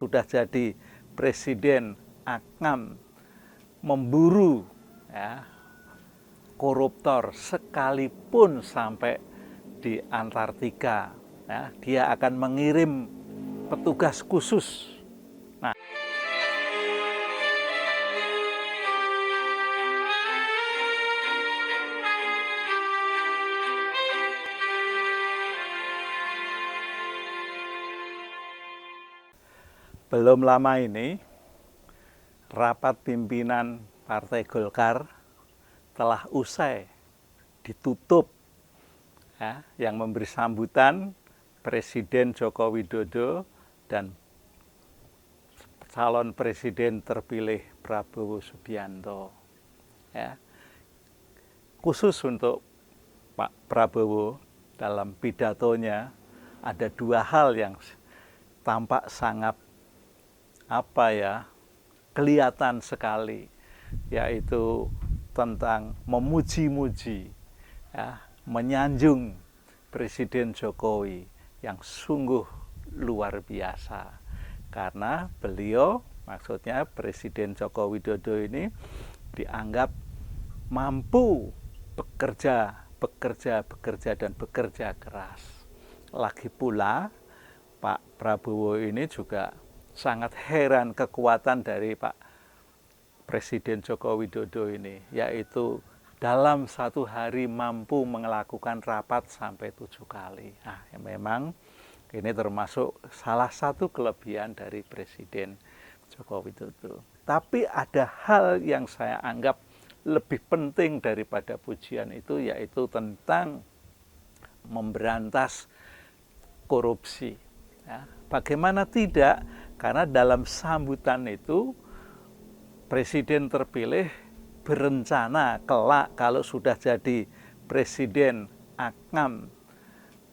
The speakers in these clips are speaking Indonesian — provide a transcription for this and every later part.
sudah jadi presiden akan memburu ya, koruptor sekalipun sampai di Antartika, ya, dia akan mengirim petugas khusus. Nah, belum lama ini rapat pimpinan Partai Golkar telah usai, ditutup, ya, yang memberi sambutan Presiden Joko Widodo dan calon presiden terpilih Prabowo Subianto. Ya. Khusus untuk Pak Prabowo, dalam pidatonya ada dua hal yang tampak sangat kelihatan sekali, yaitu tentang memuji-muji, ya, menyanjung Presiden Jokowi yang sungguh luar biasa. Karena beliau, maksudnya Presiden Joko Widodo ini dianggap mampu bekerja dan bekerja keras. Lagi pula Pak Prabowo ini juga sangat heran kekuatan dari Pak Presiden Joko Widodo ini, yaitu dalam satu hari mampu melakukan rapat sampai 7 kali. Nah, ya memang ini termasuk salah satu kelebihan dari Presiden Joko Widodo. Tapi ada hal yang saya anggap lebih penting daripada pujian itu, yaitu tentang memberantas korupsi. Ya, bagaimana tidak? Karena dalam sambutan itu Presiden terpilih berencana kelak kalau sudah jadi presiden akan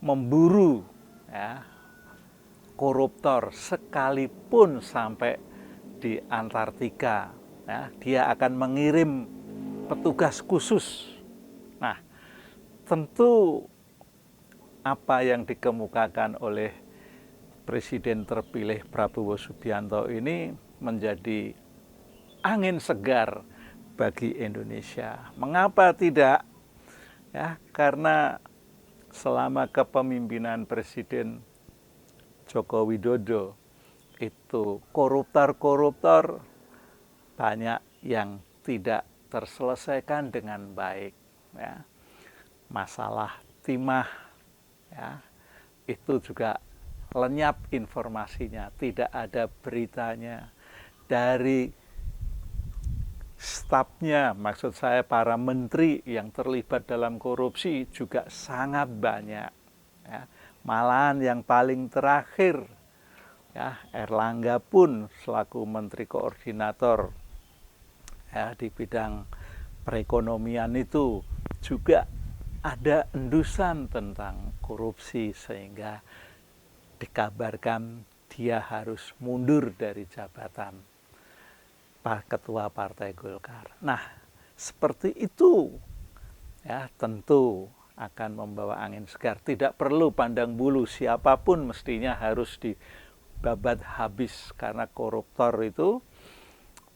memburu, ya, koruptor sekalipun sampai di Antartika. Ya, dia akan mengirim petugas khusus. Nah, tentu apa yang dikemukakan oleh Presiden terpilih Prabowo Subianto ini menjadi angin segar bagi Indonesia. Mengapa tidak? Ya, karena selama kepemimpinan Presiden Joko Widodo itu koruptor banyak yang tidak terselesaikan dengan baik. Ya. Masalah timah, ya, itu juga lenyap informasinya, tidak ada beritanya. Dari stafnya, maksud saya para menteri yang terlibat dalam korupsi juga sangat banyak. Ya. Malahan yang paling terakhir, ya, Erlangga pun selaku menteri koordinator, ya, di bidang perekonomian itu juga ada endusan tentang korupsi, sehingga dikabarkan dia harus mundur dari jabatan Ketua Partai Golkar. Nah, seperti itu, ya, tentu akan membawa angin segar. Tidak perlu pandang bulu, siapapun mestinya harus dibabat habis, karena koruptor itu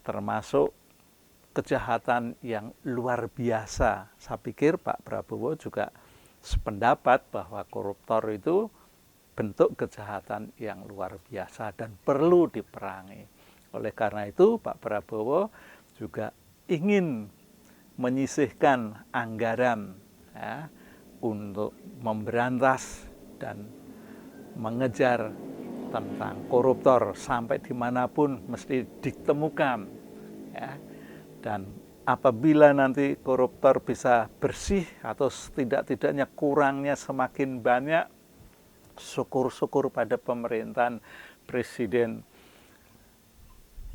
termasuk kejahatan yang luar biasa. Saya pikir Pak Prabowo juga sependapat bahwa koruptor itu bentuk kejahatan yang luar biasa dan perlu diperangi. Oleh karena itu Pak Prabowo juga ingin menyisihkan anggaran, ya, untuk memberantas dan mengejar tentang koruptor sampai dimanapun mesti ditemukan. Ya. Dan apabila nanti koruptor bisa bersih atau setidak-tidaknya kurangnya semakin banyak, syukur-syukur pada pemerintahan Presiden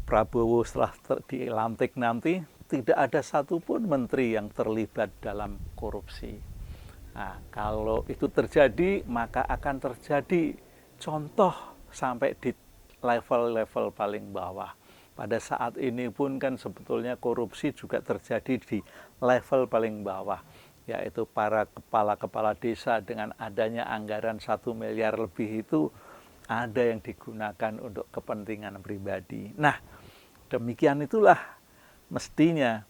Prabowo setelah dilantik nanti tidak ada satupun menteri yang terlibat dalam korupsi. Nah, kalau itu terjadi, maka akan terjadi contoh sampai di level-level paling bawah. Pada saat ini pun kan sebetulnya korupsi juga terjadi di level paling bawah, yaitu para kepala-kepala desa dengan adanya anggaran 1 miliar lebih itu ada yang digunakan untuk kepentingan pribadi. Nah, demikian itulah mestinya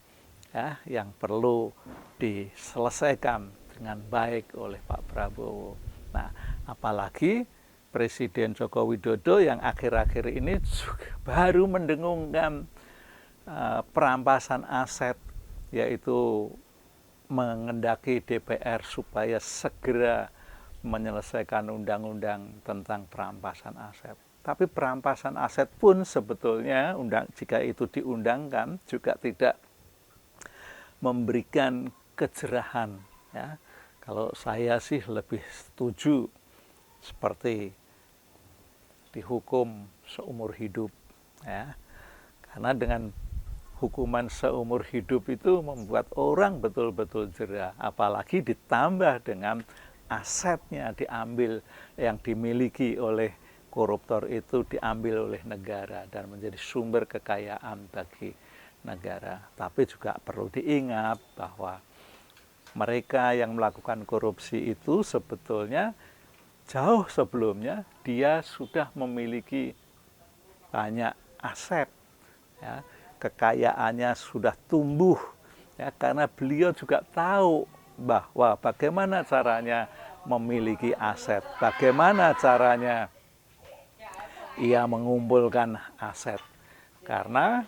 ya yang perlu diselesaikan dengan baik oleh Pak Prabowo. Nah, apalagi Presiden Joko Widodo yang akhir-akhir ini baru mendengungkan perampasan aset, yaitu mengendaki DPR supaya segera menyelesaikan undang-undang tentang perampasan aset. Tapi perampasan aset pun sebetulnya jika itu diundangkan juga tidak memberikan kejerahan. Ya. Kalau saya sih lebih setuju seperti dihukum seumur hidup. Ya. Karena dengan hukuman seumur hidup itu membuat orang betul-betul jera. Apalagi ditambah dengan asetnya diambil, yang dimiliki oleh koruptor itu diambil oleh negara dan menjadi sumber kekayaan bagi negara. Tapi juga perlu diingat bahwa mereka yang melakukan korupsi itu sebetulnya jauh sebelumnya dia sudah memiliki banyak aset, ya, kekayaannya sudah tumbuh, ya, karena beliau juga tahu bahwa bagaimana caranya memiliki aset, bagaimana caranya ia mengumpulkan aset. Karena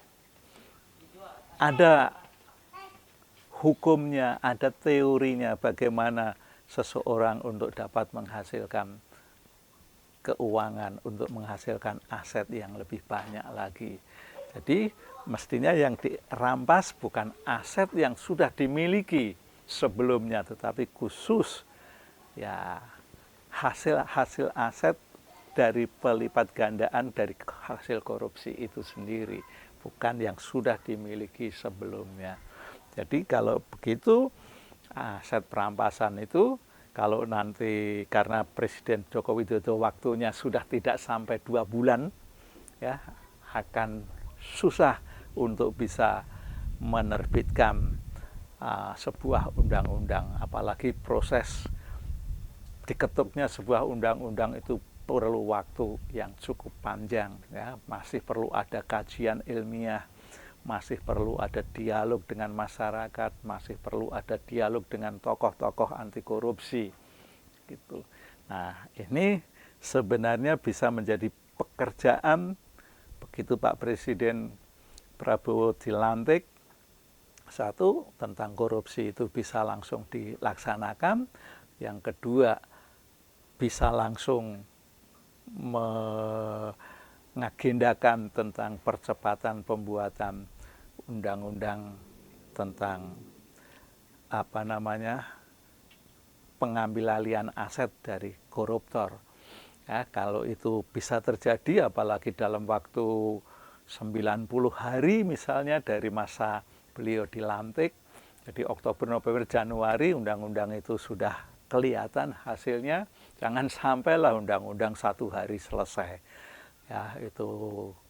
ada hukumnya, ada teorinya bagaimana seseorang untuk dapat menghasilkan keuangan, untuk menghasilkan aset yang lebih banyak lagi. Jadi mestinya yang dirampas bukan aset yang sudah dimiliki sebelumnya, tetapi khusus ya hasil aset dari pelipat gandaan dari hasil korupsi itu sendiri, bukan yang sudah dimiliki sebelumnya. Jadi kalau begitu aset perampasan itu kalau nanti karena Presiden Joko Widodo waktunya sudah tidak sampai 2 bulan, ya akan susah untuk bisa menerbitkan sebuah undang-undang, apalagi proses diketuknya sebuah undang-undang itu perlu waktu yang cukup panjang, ya. Masih perlu ada kajian ilmiah, masih perlu ada dialog dengan masyarakat, masih perlu ada dialog dengan tokoh-tokoh anti korupsi gitu. Nah, ini sebenarnya bisa menjadi pekerjaan begitu Pak Presiden Prabowo dilantik. Satu, tentang korupsi itu bisa langsung dilaksanakan. Yang kedua, bisa langsung mengagendakan tentang percepatan pembuatan undang-undang tentang pengambil alihan aset dari koruptor. Ya, kalau itu bisa terjadi, apalagi dalam waktu 90 hari misalnya dari masa beliau dilantik, jadi Oktober, November, Januari undang-undang itu sudah kelihatan hasilnya. Jangan sampailah undang-undang 1 hari selesai. Ya, itu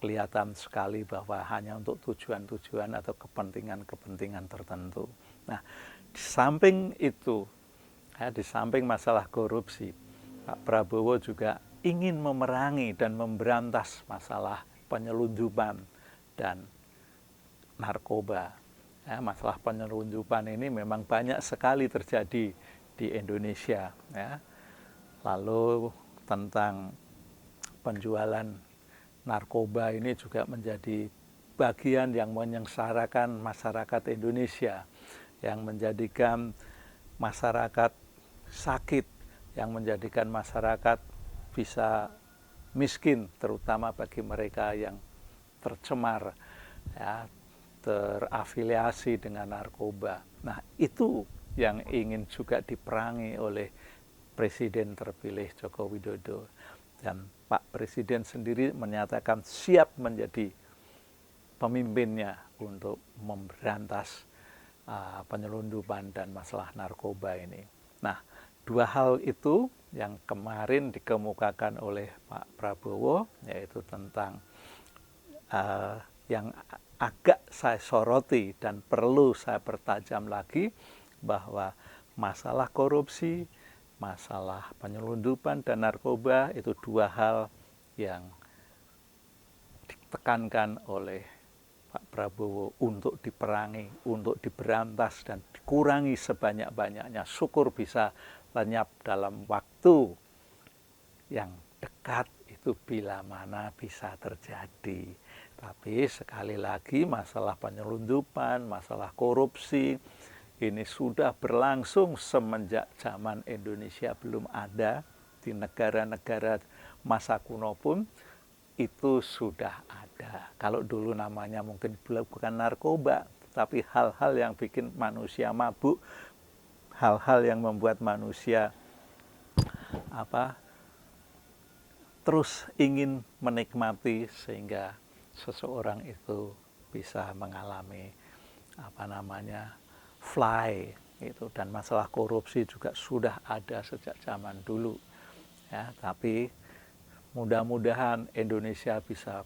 kelihatan sekali bahwa hanya untuk tujuan-tujuan atau kepentingan-kepentingan tertentu. Nah, di samping itu, ya, di samping masalah korupsi, Pak Prabowo juga ingin memerangi dan memberantas masalah penyelundupan dan narkoba. Ya, masalah penyelundupan ini memang banyak sekali terjadi di Indonesia. Ya. Lalu tentang penjualan narkoba ini juga menjadi bagian yang menyengsarakan masyarakat Indonesia, yang menjadikan masyarakat sakit, yang menjadikan masyarakat bisa miskin, terutama bagi mereka yang tercemar, ya, terafiliasi dengan narkoba. Nah, itu yang ingin juga diperangi oleh Presiden terpilih Joko Widodo. Dan Pak Presiden sendiri menyatakan siap menjadi pemimpinnya untuk memberantas penyelundupan dan masalah narkoba ini. Nah, 2 hal itu yang kemarin dikemukakan oleh Pak Prabowo, yaitu tentang yang agak saya soroti dan perlu saya pertajam lagi, bahwa masalah korupsi, masalah penyelundupan dan narkoba itu 2 hal yang ditekankan oleh Pak Prabowo untuk diperangi, untuk diberantas dan dikurangi sebanyak-banyaknya. Syukur bisa lenyap dalam waktu yang dekat, itu bila mana bisa terjadi. Tapi sekali lagi masalah penyelundupan, masalah korupsi, ini sudah berlangsung semenjak zaman Indonesia belum ada. Di negara-negara masa kuno pun itu sudah ada. Kalau dulu namanya mungkin bukan narkoba, tapi hal-hal yang bikin manusia mabuk, hal-hal yang membuat manusia terus ingin menikmati, sehingga seseorang itu bisa mengalami fly itu. Dan masalah korupsi juga sudah ada sejak zaman dulu ya. Tapi mudah-mudahan Indonesia bisa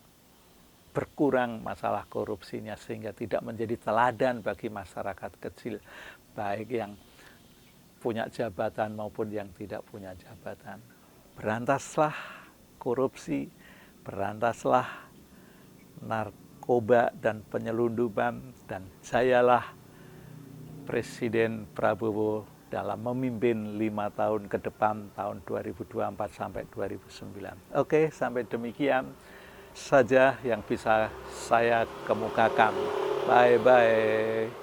berkurang masalah korupsinya, sehingga tidak menjadi teladan bagi masyarakat kecil, baik yang punya jabatan maupun yang tidak punya jabatan. Berantaslah korupsi, berantaslah narkoba dan penyelundupan, dan jayalah Presiden Prabowo dalam memimpin 5 tahun ke depan, tahun 2024 sampai 2009. Oke, sampai demikian saja yang bisa saya kemukakan. Bye-bye.